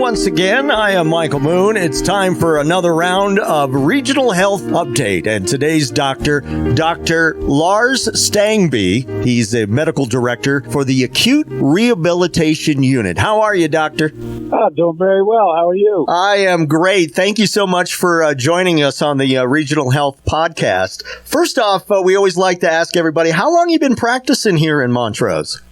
once again. I am Michael Moon. It's time for another round of Regional Health Update. And today's doctor, Dr. Lars Stangebye. He's a medical director for the Acute Rehabilitation Unit. How are you, doctor? Doing very well. How are you? I am great. Thank you so much for joining us on the Regional Health Podcast. First off, we always like to ask everybody, how long have you been practicing here in Montrose?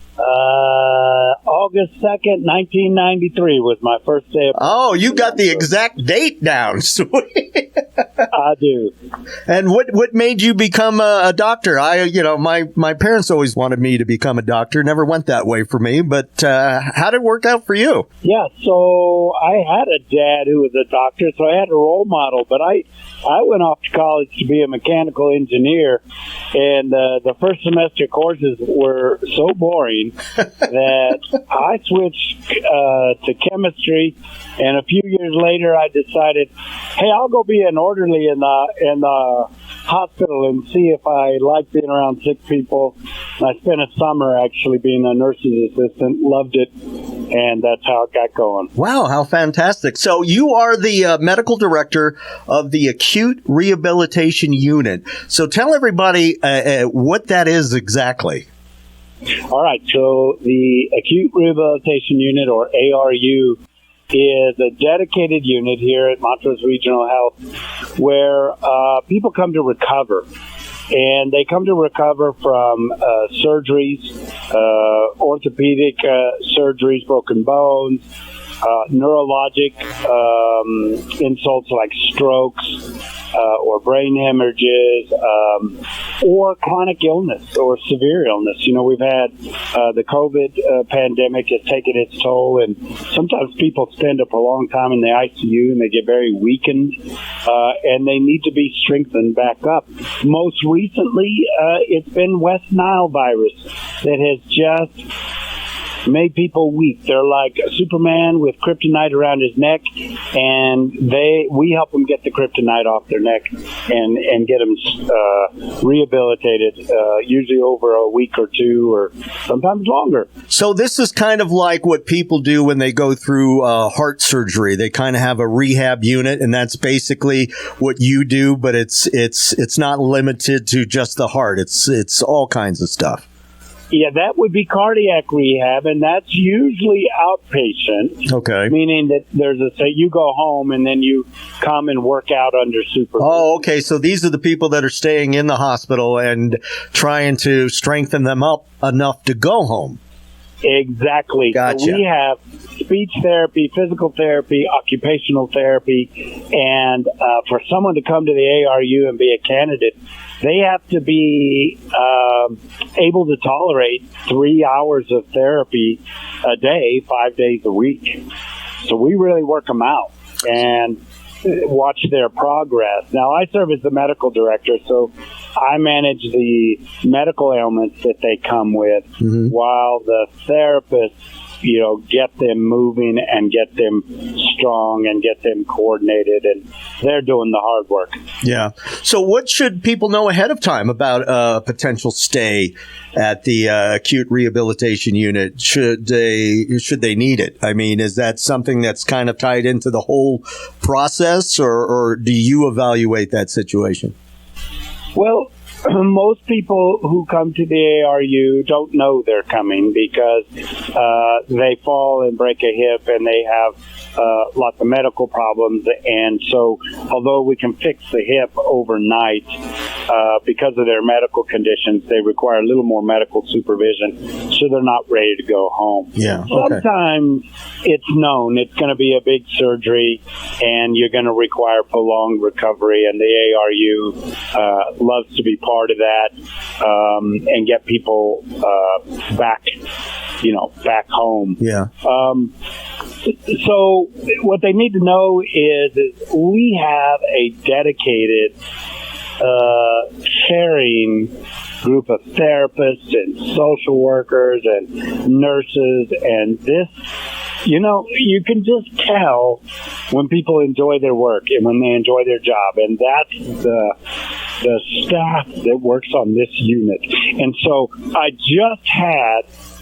August 2nd, 1993 was my first day of... Oh, you got the exact date down. Sweet. I do. And what made you become a doctor? My parents always wanted me to become a doctor. Never went that way for me, but how did it work out for you? Yeah, so I had a dad who was a doctor, so I had a role model, but I went off to college to be a mechanical engineer, and the first semester courses were so boring that I switched to chemistry, and a few years later I decided, hey, I'll go be an orderly in the hospital and see if I like being around sick people. And I spent a summer actually being a nurse's assistant, loved it, and that's how it got going. Wow, how fantastic. So you are the medical director of the Acute Rehabilitation Unit. So tell everybody what that is exactly. All right, so the Acute Rehabilitation Unit, or ARU, is a dedicated unit here at Montrose Regional Health where people come to recover. And they come to recover from surgeries, orthopedic surgeries, broken bones, neurologic insults like strokes or brain hemorrhages, or chronic illness or severe illness. You know, we've had the COVID pandemic has taken its toll, and sometimes people spend a prolonged time in the ICU and they get very weakened, and they need to be strengthened back up. Most recently, it's been West Nile virus that has just made people weak. They're like Superman with kryptonite around his neck, and we help them get the kryptonite off their neck and get them rehabilitated, usually over a week or two, or sometimes longer. So this is kind of like what people do when they go through heart surgery. They kind of have a rehab unit, and that's basically what you do, but it's not limited to just the heart. It's all kinds of stuff. Yeah, that would be cardiac rehab, and that's usually outpatient. Okay. Meaning that you go home and then you come and work out under supervision. Oh, okay. So these are the people that are staying in the hospital and trying to strengthen them up enough to go home. Exactly. Gotcha. So we have speech therapy, physical therapy, occupational therapy, and for someone to come to the ARU and be a candidate, they have to be able to tolerate 3 hours of therapy a day, 5 days a week. So we really work them out and watch their progress. Now, I serve as the medical director, so I manage the medical ailments that they come with, while the therapists, get them moving and get them strong and get them coordinated, and they're doing the hard work. Yeah. So what should people know ahead of time about a potential stay at the Acute Rehabilitation Unit? Should they need it? I mean, is that something that's kind of tied into the whole process, or do you evaluate that situation? Well, most people who come to the ARU don't know they're coming because they fall and break a hip and they have lots of medical problems. And so although we can fix the hip overnight, because of their medical conditions, they require a little more medical supervision, so they're not ready to go home. Yeah. Sometimes it's known it's going to be a big surgery and you're going to require prolonged recovery, and the ARU loves to be part of that and get people back home. Yeah. So what they need to know is we have a dedicated caring group of therapists and social workers and nurses, and this, you can just tell when people enjoy their work and when they enjoy their job, and that's the staff that works on this unit. And so I just had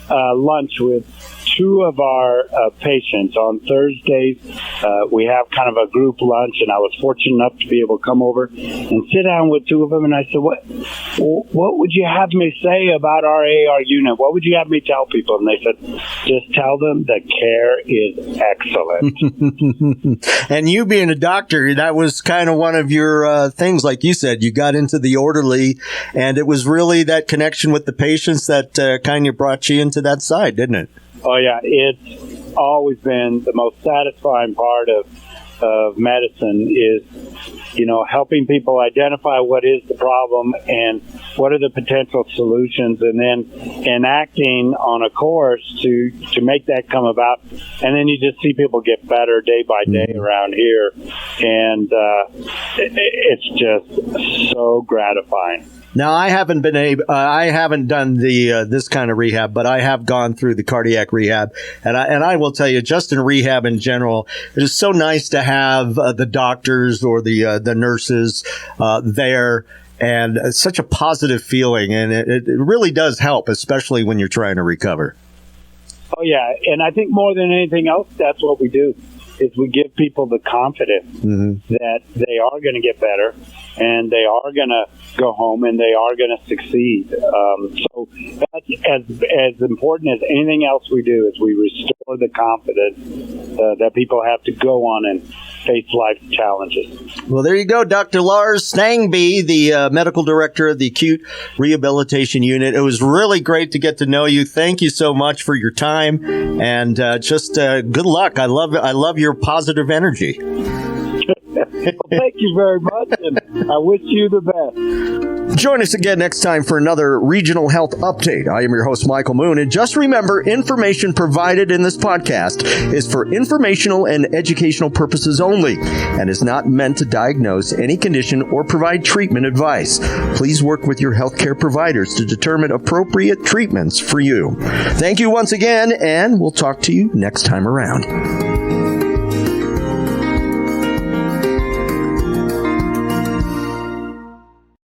lunch with two of our patients on Thursdays. We have kind of a group lunch, and I was fortunate enough to be able to come over and sit down with two of them. And I said, "What would you have me say about our AR unit? What would you have me tell people?" And they said, "Just tell them the care is excellent." And you being a doctor, that was kind of one of your things, like you said. You got into the orderly, and it was really that connection with the patients that kind of brought you into that side, didn't it? Oh, yeah. It's always been the most satisfying part of medicine is, helping people identify what is the problem and what are the potential solutions, and then enacting on a course to make that come about. And then you just see people get better day by day around here. And it's just so gratifying. Now, I haven't done the this kind of rehab, but I have gone through the cardiac rehab, and I will tell you, just in rehab in general, it is so nice to have the doctors or the nurses there, and it's such a positive feeling, and it really does help, especially when you're trying to recover. Oh yeah, and I think more than anything else, that's what we do. Is we give people the confidence that they are going to get better, and they are going to go home, and they are going to succeed. So that's as important as anything else we do, is we restore the confidence that people have to go on and face life's challenges. Well, there you go, Dr. Lars Stangebye, the medical director of the Acute Rehabilitation Unit. It was really great to get to know you. Thank you so much for your time, and just good luck. I love your positive energy. Well, thank you very much, and I wish you the best. Join us again next time for another Regional Health Update. I am your host, Michael Moon, and just remember, information provided in this podcast is for informational and educational purposes only and is not meant to diagnose any condition or provide treatment advice. Please work with your healthcare providers to determine appropriate treatments for you. Thank you once again, and we'll talk to you next time around.